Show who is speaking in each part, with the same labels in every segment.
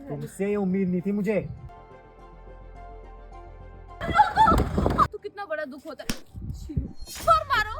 Speaker 1: तुमसे उम्मीद नहीं थी मुझे।
Speaker 2: तो कितना बड़ा दुख होता है। और मारो।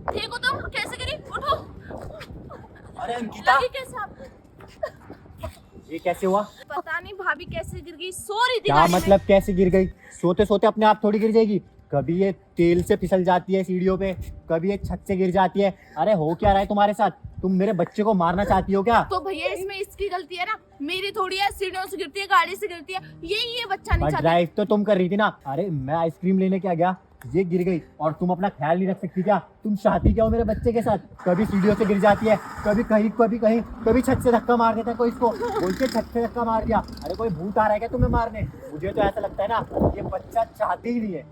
Speaker 2: ठीक हो तुम? कैसे गिरी? उठो।
Speaker 1: अरे अंकिता,
Speaker 2: लगी कैसे आपको?
Speaker 1: ये कैसे हुआ?
Speaker 2: पता नहीं भाभी कैसे गिर गई, सो रही थी
Speaker 1: क्या
Speaker 2: गाड़ी में।
Speaker 1: मतलब कैसे गिर गई? सोते सोते अपने आप थोड़ी गिर जाएगी। कभी ये तेल से फिसल जाती है सीढ़ियों पे, कभी ये छत से गिर जाती है। अरे हो क्या रहा है तुम्हारे साथ? तुम मेरे बच्चे को मारना चाहती हो क्या?
Speaker 2: तो भैया इसमें इसकी गलती है ना, मेरी थोड़ी है। सीढ़ियों से गिरती है, गाड़ी से गिरती है, ये बच्चा नहीं चाहता।
Speaker 1: ड्राइव तो तुम कर रही थी ना। अरे मैं आइसक्रीम लेने क्या गया, ये गिर गई और तुम अपना ख्याल नहीं रख सकती क्या? तुम चाहती क्या हो मेरे बच्चे के साथ? कभी सीढ़ियों से गिर जाती है, कभी कहीं कभी कहीं, कभी छत से धक्का मार देता है कोई इसको, बोल के छत से धक्का मार दिया। अरे कोई भूत आ रहा है क्या तुम्हें मारने? मुझे तो ऐसा लगता है ना, ये बच्चा चाहती ही नहीं है।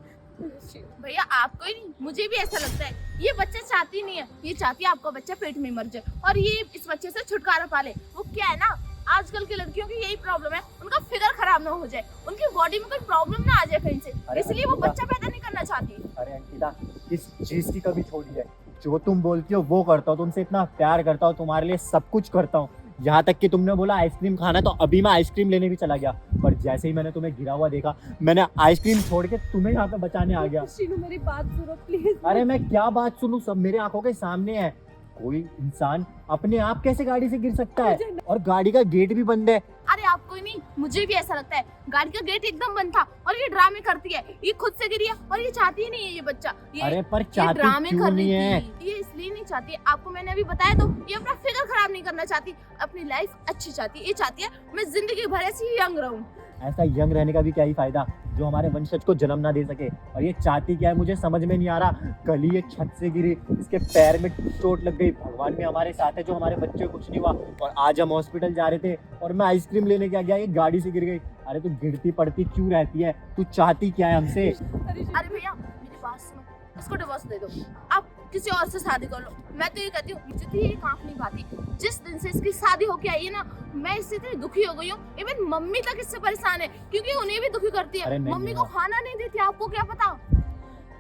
Speaker 2: भैया आपको ही नहीं, मुझे भी ऐसा लगता है। ये बच्चा चाहती नहीं है, ये चाहती है आपका बच्चा पेट में मर जाए और ये इस बच्चे से छुटकारा पा ले। वो क्या है ना, आजकल की लड़कियों की यही प्रॉब्लम है, उनका फिगर खराब ना हो जाए, उनकी बॉडी में कोई प्रॉब्लम ना आ जाए कहीं से, इसलिए वो बच्चा पैदा नहीं करना चाहती।
Speaker 1: अरे अंकिता, किस चीज की कमी छोड़ी है? जो तुम बोलती हो वो करता हूँ, तुमसे इतना प्यार करता हूँ, तुम्हारे लिए सब कुछ करता हूँ। यहाँ तक कि तुमने बोला आइसक्रीम खाना, तो अभी मैं आइसक्रीम लेने भी चला गया। पर जैसे ही मैंने तुम्हें गिरा हुआ देखा, मैंने आइसक्रीम छोड़ के तुम्हें यहाँ पे बचाने आ गया।
Speaker 3: शीनू मेरी बात सुनो प्लीज।
Speaker 1: अरे मैं क्या बात सुनूं, सब मेरे आंखों के सामने है। कोई इंसान अपने आप कैसे गाड़ी से गिर सकता है? और गाड़ी का गेट भी बंद है।
Speaker 2: अरे आपको ही नहीं, मुझे भी ऐसा लगता है। गाड़ी का गेट एकदम बंद था और ये ड्रामे करती है, ये खुद से गिरी है और ये चाहती ही नहीं है ये बच्चा।
Speaker 1: अरे पर
Speaker 2: ये
Speaker 1: चाहती
Speaker 2: ड्रामे
Speaker 1: क्यों
Speaker 2: कर
Speaker 1: नहीं
Speaker 2: रही
Speaker 1: है?
Speaker 2: थी। ये इसलिए नहीं चाहती, आपको मैंने अभी बताया तो, ये अपना फिगर खराब नहीं करना चाहती, अपनी लाइफ अच्छी चाहती है। ये चाहती है मैं जिंदगी भर ऐसी यंग रहूं।
Speaker 1: ऐसा यंग रहने का भी क्या ही फायदा जो हमारे वंशज को जन्म ना दे सके। और ये चाहती क्या है मुझे समझ में नहीं आ रहा। कल ही ये छत से गिरी, इसके पैर में चोट लग गई। भगवान में हमारे साथ है जो हमारे बच्चे को कुछ नहीं हुआ। और आज हम हॉस्पिटल जा रहे थे और मैं आइसक्रीम लेने क्या गया, ये गाड़ी से गिर गई। अरे तू गिरती पड़ती क्यों रहती है? तू चाहती क्या है हमसे?
Speaker 2: अरे भैया मेरी बात सुनो, इसको डिवोर्स दे दो, आप किसी और से शादी कर लो। मैं तो ये कहती हूँ, मुझे तो ये आँख नहीं पाती। जिस दिन से इसकी शादी होके आई है ना, मैं इससे इतनी दुखी हो गई हूँ। इवन मम्मी तक इससे परेशान है क्योंकि उन्हें भी दुखी करती है। मम्मी को खाना नहीं देती, आपको क्या पता?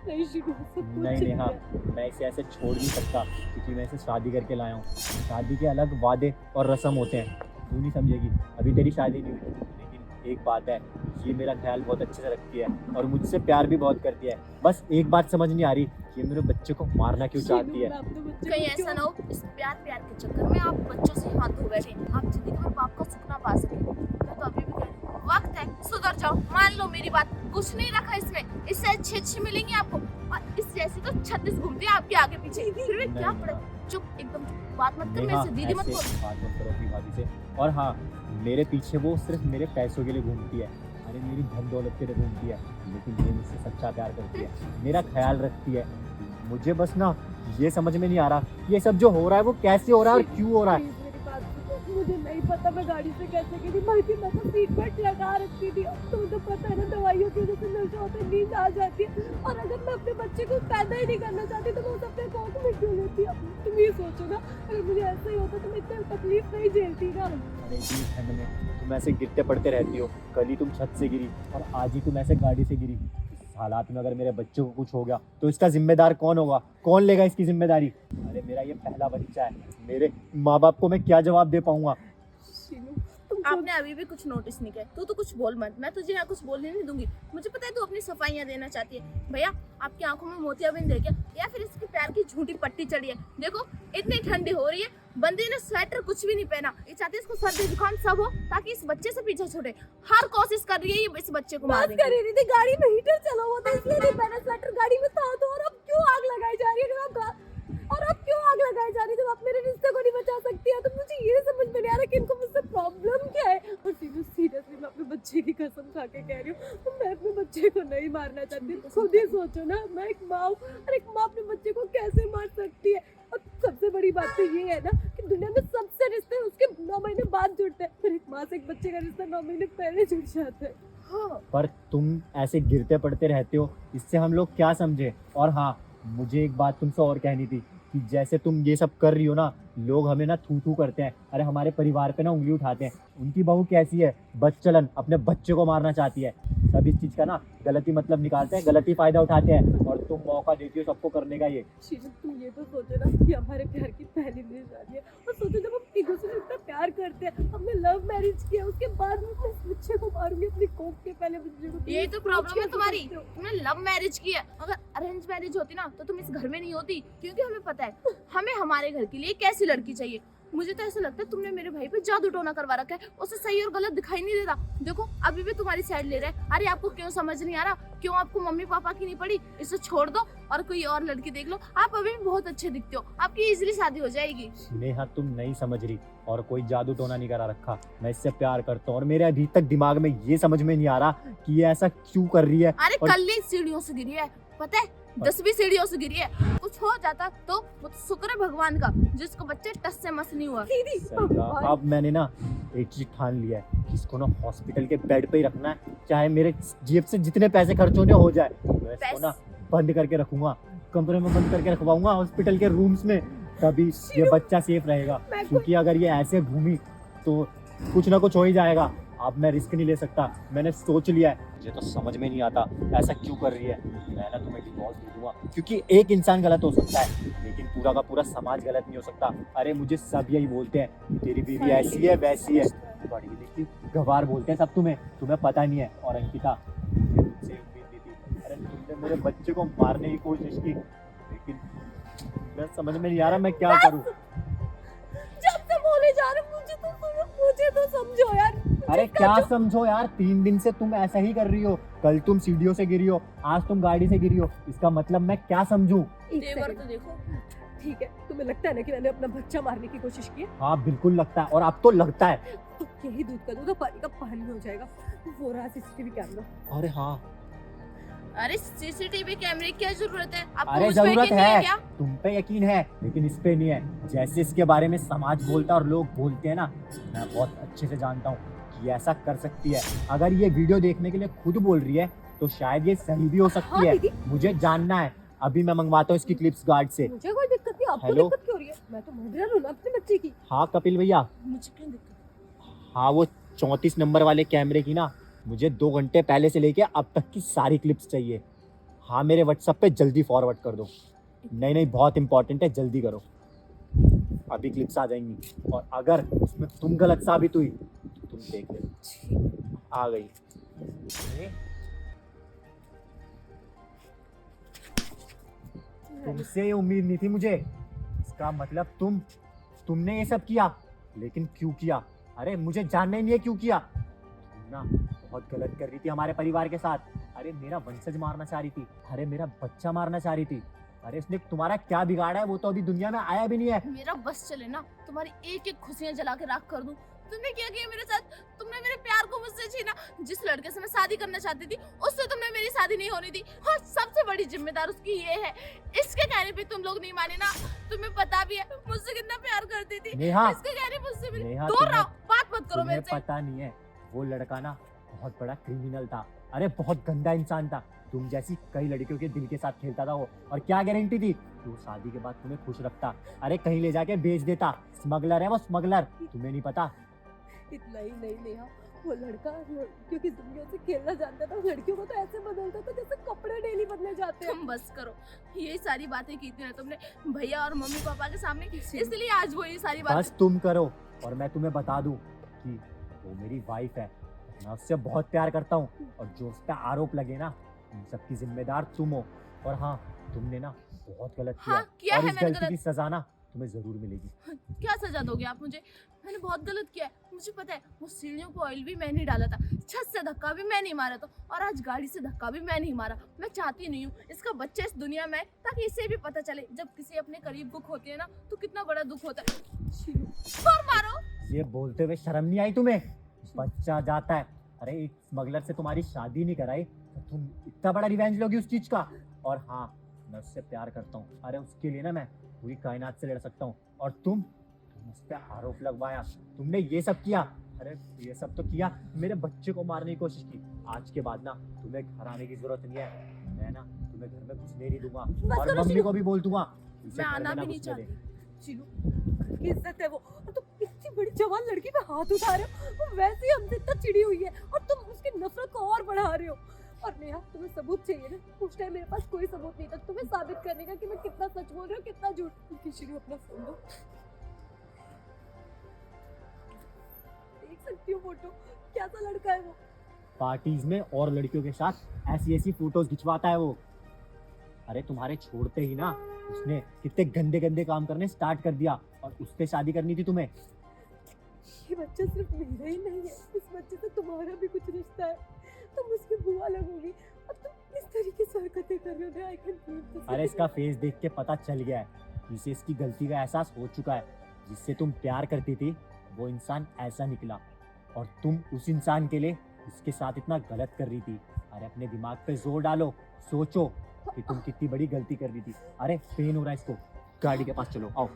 Speaker 3: नहीं शीनू, सब कुछ
Speaker 1: नहीं
Speaker 3: ठीक
Speaker 1: नेहा,
Speaker 3: है।
Speaker 1: मैं इसे ऐसे छोड़ नहीं सकता क्योंकि मैं इसे शादी करके लाया हूँ। शादी के अलग वादे और रस्म होते हैं, तू नहीं समझेगी। अभी तेरी शादी नहीं हुई, लेकिन एक बात है, ये मेरा ख्याल बहुत अच्छे से रखती है और मुझसे प्यार भी बहुत करती है। बस एक बात समझ नहीं आ रही, ये मेरे बच्चे को मारना क्यों चाहती है?
Speaker 2: कहीं ऐसा ना हो इस प्यार के चक्कर में आप बच्चों से हाथ धो बैठे, आप जिंदगी में बाप का सुख ना पा सके। मैं तो अभी भी कह रही हूँ, वक्त है, सुधर जाओ, मान लो मेरी बात। कुछ नहीं रखा इसमें, इससे अच्छी मिलेंगी आपको। और इस जैसी तो 36 घूमती है आपके आगे पीछे, फिर भी क्या पड़े? चुप, एकदम चुप, बात मत कर मेरे से, दीदी मत बोल।
Speaker 1: बात मत करो अपनी भाभी से। और हाँ, मेरे पीछे वो सिर्फ मेरे पैसों के लिए घूमती है, अरे मेरी धन दौलत के लिए घूमती है, लेकिन ये मुझसे सच्चा प्यार करती है, मेरा ख्याल रखती है। मुझे बस ना ये समझ में नहीं आ रहा, ये सब जो हो रहा है वो कैसे हो रहा है और क्यों हो रहा है?
Speaker 3: मेरी बात सुनो, मुझे नहीं पता मैं गाड़ी से कैसे गिरी, बल्कि मैं तो सीट बेल्ट लगा रखी थी। अब तुम्हें तो पता है ना, दवाइयों की वजह से नशा होता है, नींद आ जाती है। और अगर मैं अपने बच्चे को पैदा ही नहीं करना चाहती तो मैं उसे अपने कोख में क्यों लेती? अब तुम ये सोचो ना, अगर मुझे ऐसा ही होता तो मैं इतनी तकलीफ नहीं झेलती ना।
Speaker 1: अरे इतनी ठंड में तुम ऐसे गिरते पड़ते रहती हो, कल ही तुम छत से गिरी और आज ही तुम ऐसे गाड़ी से गिरी। इस हालात में अगर मेरे बच्चे को कुछ हो गया तो इसका जिम्मेदार कौन होगा? कौन लेगा इसकी जिम्मेदारी? अरे मेरा ये पहला बच्चा है, मेरे माँ बाप को मैं क्या जवाब दे पाऊंगा?
Speaker 2: आपने अभी भी कुछ नोटिस नहीं किया, तू तो कुछ बोल मत, मैं तुझे यहाँ कुछ बोलने नहीं दूंगी। मुझे पता है तू अपनी सफाइयाँ देना चाहती है। भैया आपकी आंखों में मोतियाबिंद है क्या, या फिर इसके पैर की झूठी पट्टी चढ़ी है? देखो इतनी ठंडी हो रही है, बंदी ने स्वेटर कुछ भी नहीं पहना। ये चाहती है इसको सर्दी जुकाम सब हो ताकि इस बच्चे से पीछे छोड़े। हर कोशिश कर रही है ये इस बच्चे को मारने की।
Speaker 3: कर रही थी, गाड़ी में हीटर चला हुआ था इसलिए नहीं पहना स्वेटर, गाड़ी रही हूँ, मैं अपने बच्चे को नहीं मारना चाहती। खुद ही सोचो ना, मैं एक माँ हूँ और एक माँ अपने बच्चे को कैसे मार सकती है। और सबसे बड़ी बात तो ये है ना कि दुनिया में सबसे रिश्ते उसके 9 महीने बाद जुड़ते हैं, पर एक माँ से एक बच्चे का रिश्ता 9 महीने पहले जुड़ जाता है। हाँ,
Speaker 1: पर तुम ऐसे गिरते पड़ते रहते हो, इससे हम लोग क्या समझे। और हाँ, मुझे एक बात तुमसे और कहनी थी कि जैसे तुम ये सब कर रही हो ना, लोग हमें ना थू थू करते हैं, अरे हमारे परिवार पे ना उंगली उठाते हैं। उनकी बहू कैसी है, बदचलन, अपने बच्चे को मारना चाहती है। सब इस चीज का ना गलती मतलब निकालते हैं, गलती फायदा उठाते हैं, और तुम मौका देती हो सबको करने का ये।
Speaker 3: शीला, तुम ये तो सोचो ना कि हमारे प्यार की पहली मेरी शादी है, और सोचो जब हम एक दूसरे से इतना प्यार करते हैं, हमने लव मैरिज किया, उसके बाद मैं इस बच्चे को मारूंगी अपनी कोख के पहले बच्चे को।
Speaker 2: यही तो प्रॉब्लम है तुम्हारी, तुमने लव मैरिज की है। अगर अरेंज मैरिज होती ना तो तुम इस घर में नहीं होती, क्योंकि हमें पता है हमें हमारे घर के लिए कैसी लड़की चाहिए। मुझे तो ऐसा लगता है तुमने मेरे भाई पे जादू टोना करवा रखा है, उसे सही और गलत दिखाई नहीं देता। देखो अभी भी तुम्हारी साइड ले रहा है। अरे आपको क्यों समझ नहीं आ रहा, क्यों आपको मम्मी पापा की नहीं पड़ी, इसे छोड़ दो और कोई और लड़की देख लो। आप अभी भी बहुत अच्छे दिखते हो, आपकी इजीली शादी हो जाएगी।
Speaker 1: नेहा, तुम नहीं समझ रही, और कोई जादू टोना नहीं करा रखा। मैं इससे प्यार करता हूँ, और मेरे अभी तक दिमाग में ये समझ में नहीं आ रहा कि ये ऐसा क्यों कर रही है।
Speaker 2: अरे
Speaker 1: और-
Speaker 2: कल ही सीढ़ियों से गिरी है, पता है 10वीं सीढ़ियों से गिरी है। कुछ हो जाता तो वो तो शुक्र है भगवान का जिसको बच्चे टस से मस नहीं हुआ।
Speaker 3: दीदी,
Speaker 1: सही कहा। अब मैंने ना एक चीज ठान लिया है कि इसको ना हॉस्पिटल के बेड पे ही रखना है, चाहे मेरे जेब से जितने पैसे खर्च होने हो जाए। मैं इसको ना बंद करके रखूंगा, कमरे में बंद करके रखवाऊंगा हॉस्पिटल के रूम्स में, तभी ये बच्चा सेफ रहेगा।
Speaker 3: मैं
Speaker 1: क्योंकि अगर ये ऐसे घूमी तो कुछ ना कुछ हो ही जाएगा। अब मैं रिस्क नहीं ले सकता, मैंने सोच लिया है। मुझे तो समझ में नहीं आता ऐसा क्यों कर रही है। मैं ना तुम्हें डिवोर्स दे दूंगा, क्योंकि एक इंसान गलत हो सकता है लेकिन पूरा का पूरा समाज गलत नहीं हो सकता। अरे मुझे सब यही बोलते हैं कि तेरी बीवी ऐसी है वैसी है, बड़ी देखी गवार बोलते हैं सब। तुम्हें पता नहीं है। और अंकिता, मुझे तुमसे उम्मीद नहीं थी। अरे तुमने मेरे बच्चे को मारने की कोशिश की, लेकिन मैं समझ में नहीं आ रहा मैं क्या करूं।
Speaker 3: जब से बोले जा रहे हो, मुझे तो सुनो, मुझे तो समझो यार।
Speaker 1: अरे क्या समझो यार, 3 दिन से तुम ऐसा ही कर रही हो। कल तुम सीढ़ियों से गिरी हो, आज तुम गाड़ी से गिरी हो। इसका मतलब मैं क्या समझूं?
Speaker 3: एक
Speaker 2: तेवर
Speaker 3: सेकंड,
Speaker 2: तो देखो।
Speaker 3: ठीक है, तुम्हें लगता है ना कि मैंने अपना बच्चा मारने की कोशिश की है?
Speaker 1: हाँ बिल्कुल लगता है, और अब तो लगता है।
Speaker 3: तो यही दूध का दूध और पानी का पानी हो जाएगा। वो रहा सीसीटीवी कैमरा।
Speaker 1: अरे हाँ,
Speaker 2: अरे सीसीटीवी कैमरे की क्या जरूरत है? आपको
Speaker 1: अरे
Speaker 2: मुझ पे
Speaker 1: जरूरत
Speaker 2: यकीन नहीं
Speaker 1: है,
Speaker 2: क्या?
Speaker 1: तुम पे यकीन है लेकिन इस पे नहीं है। जैसे इसके बारे में समाज बोलता है और लोग बोलते हैं ना, मैं बहुत अच्छे से जानता हूँ कि ऐसा कर सकती है। अगर ये वीडियो देखने के लिए खुद बोल रही है तो शायद ये सही भी हो
Speaker 3: हाँ
Speaker 1: सकती है।
Speaker 3: दीदी,
Speaker 1: मुझे जानना है, अभी मैं मंगवाता हूँ इसकी क्लिप्स गार्ड से।
Speaker 3: मुझे कोई दिक्कत नहीं, आपको
Speaker 1: हेलो?
Speaker 3: दिक्कत क्यों हो रही है? मैं तो मर्डर हूँ ना अपने बच्चे की।
Speaker 1: हाँ कपिल भैया,
Speaker 2: मुझे क्यों दिक्कत?
Speaker 1: हाँ वो 34 नंबर वाले कैमरे की ना मुझे 2 घंटे पहले से लेके अब तक की सारी क्लिप्स चाहिए। हाँ मेरे व्हाट्सएप पे जल्दी फॉरवर्ड कर दो। नहीं बहुत इंपॉर्टेंट है, जल्दी करो, अभी क्लिप्स आ जाएंगी। और अगर उसमें तुम गलत साबित हुई तो तुम देख ले, आ गई। तुमसे ये उम्मीद नहीं थी मुझे। इसका मतलब तुमने ये सब किया, लेकिन क्यों किया? अरे मुझे जानना ही नहीं है क्यों किया। तुम ना बहुत गलत कर रही थी हमारे परिवार के साथ। अरे मेरा वंशज मारना चाह रही थी, अरे मेरा बच्चा मारना चाह रही थी। अरे इसने तुम्हारा क्या बिगाड़ा है, वो तो अभी दुनिया में आया भी नहीं है।
Speaker 2: मेरा बस चले ना, तुम्हारी एक एक खुशियां जला के राख कर दूं। तुमने क्या किया मेरे साथ? तुमने मेरे प्यार को मुझसे छीना। जिस लड़के से मैं शादी करना चाहती थी उससे तुमने मेरी शादी नहीं होने दी, और सबसे बड़ी जिम्मेदार उसकी ये है। इसके कहने पे तुम लोग नहीं माने ना। तुम्हें पता भी है मुझसे कितना प्यार करती थी।
Speaker 1: नेहा,
Speaker 2: इसके कहने मुझसे भी
Speaker 1: नेहा,
Speaker 2: दूर रहो, बात मत करो
Speaker 1: तुम्हें
Speaker 2: मेरे से।
Speaker 1: पता नहीं है, वो लड़का ना बहुत बड़ा क्रिमिनल था। अरे बहुत गंदा इंसान था। तुम जैसी कई लड़कियों के दिल के साथ खेलता था वो, और क्या गारंटी थी कि वो शादी के बाद तुम्हें खुश रखता। अरे कहीं ले जाके बेच देता। स्मगलर है वो, स्मगलर। तुम्हें नहीं पता?
Speaker 3: इतना ही नहीं नेहा, वो लड़का लड़कियों की दुनिया से खेलना जानता था। लड़कियों को तो ऐसे बदलता था जैसे कपड़े डेली बदले जाते हैं।
Speaker 2: तुम बस करो, ये सारी बातें की थी ना तुमने भैया और मम्मी पापा के सामने, इसलिए आज वो ये सारी बातें।
Speaker 1: बस तुम करो, और मैं तुम्हें बता दूं कि वो मेरी वाइफ है। मैं उससे बहुत प्यार करता हूँ, और जो उस पर आरोप लगे ना उन सबकी जिम्मेदार तुम हो। और हाँ, तुमने ना बहुत गलत किया,
Speaker 2: हाँ किया
Speaker 1: और
Speaker 2: है
Speaker 1: इस
Speaker 2: मैंने
Speaker 1: गलती की
Speaker 2: गलत।
Speaker 1: सजा ना तुम्हें जरूर मिलेगी।
Speaker 2: क्या सजा दोगे आप मुझे? मैंने बहुत गलत किया है, मुझे पता है। वो सीढ़ियों को ऑयल भी मैं नहीं डाला था, छत से धक्का भी मैं नहीं मारा था, और आज गाड़ी से धक्का भी मैं नहीं मारा। मैं चाहती नहीं हूँ इसका बच्चा इस दुनिया में है, ताकि इसे भी पता चले जब किसी अपने करीब दुख होती है ना तो कितना बड़ा दुख होता है। और मारो।
Speaker 1: ये बोलते हुए शर्म नहीं आई तुम्हें? बच्चा जाता है, अरे एक स्मगलर से तुम्हारी शादी नहीं कराई तो तुम इतना बड़ा रिवेंज लोगी उस चीज का। और हाँ, मैं उससे प्यार करता हूँ। अरे उसके लिए ना मैं पूरी कायनात से लड़ सकता हूँ। और तुम उस पर आरोप लगवाया, तुमने ये सब किया। अरे ये सब तो किया, मेरे बच्चे को मारने की कोशिश की। आज के बाद ना तुम्हें घर आने की जरूरत नहीं है। मैं ना तुम्हें घर में घुसने नहीं दूंगा
Speaker 3: बस
Speaker 1: और
Speaker 3: करो
Speaker 1: मम्मी
Speaker 3: शिनू।
Speaker 1: को भी बोल दूंगा इसे
Speaker 2: मैं
Speaker 1: घर
Speaker 2: आना
Speaker 1: में ना
Speaker 2: भी नहीं
Speaker 1: घुसने दे।
Speaker 2: चाहती।
Speaker 3: चिनू, घर की इज्जत है वो, और तुम इतनी बड़ी जवान लड़की पे हाथ उठा रहे हो। वो वैसे ही हमसे इतना चिड़ी हुई है और तुम उसकी नफरत को और बढ़ा रहे हो। और नेहा, तुम्हें सबूत चाहिए ना? उस टाइम मेरे पास कोई सबूत नहीं था तुम्हें साबित करने का कि मैं कितना सच बोल रही हूँ कितना झूठ। चिनू, अपना फोन दो। देख सकती हो फोटो, कैसा लड़का है वो।
Speaker 1: पार्टीज में और लड़कियों के साथ ऐसी ऐसी फोटोज खिंचवाता है वो। अरे तुम्हारे छोड़ते ही ना उसने कितने गंदे गंदे काम करने स्टार्ट कर दिया और उससे शादी करनी थी तुम्हें।
Speaker 3: ये बच्चा सिर्फ मेरा ही नहीं है, इस बच्चे से तुम्हारा भी कुछ रिश्ता है। तुम उसकी बुआ लगोगी और तुम इस तरीके से हरकतें कर रहे हो। I can feel this.
Speaker 1: अरे इसका फेस देख के पता चल गया है, इसे इसकी गलती का एहसास हो चुका है। जिससे तुम प्यार करती थी वो इंसान ऐसा निकला और तुम उस इंसान के लिए इसके साथ इतना गलत कर रही थी। अरे अपने दिमाग पे जोर डालो, सोचो कि तुम कितनी बड़ी गलती कर रही थी। अरे पेन हो रहा है इसको, गाड़ी के पास चलो, आओ।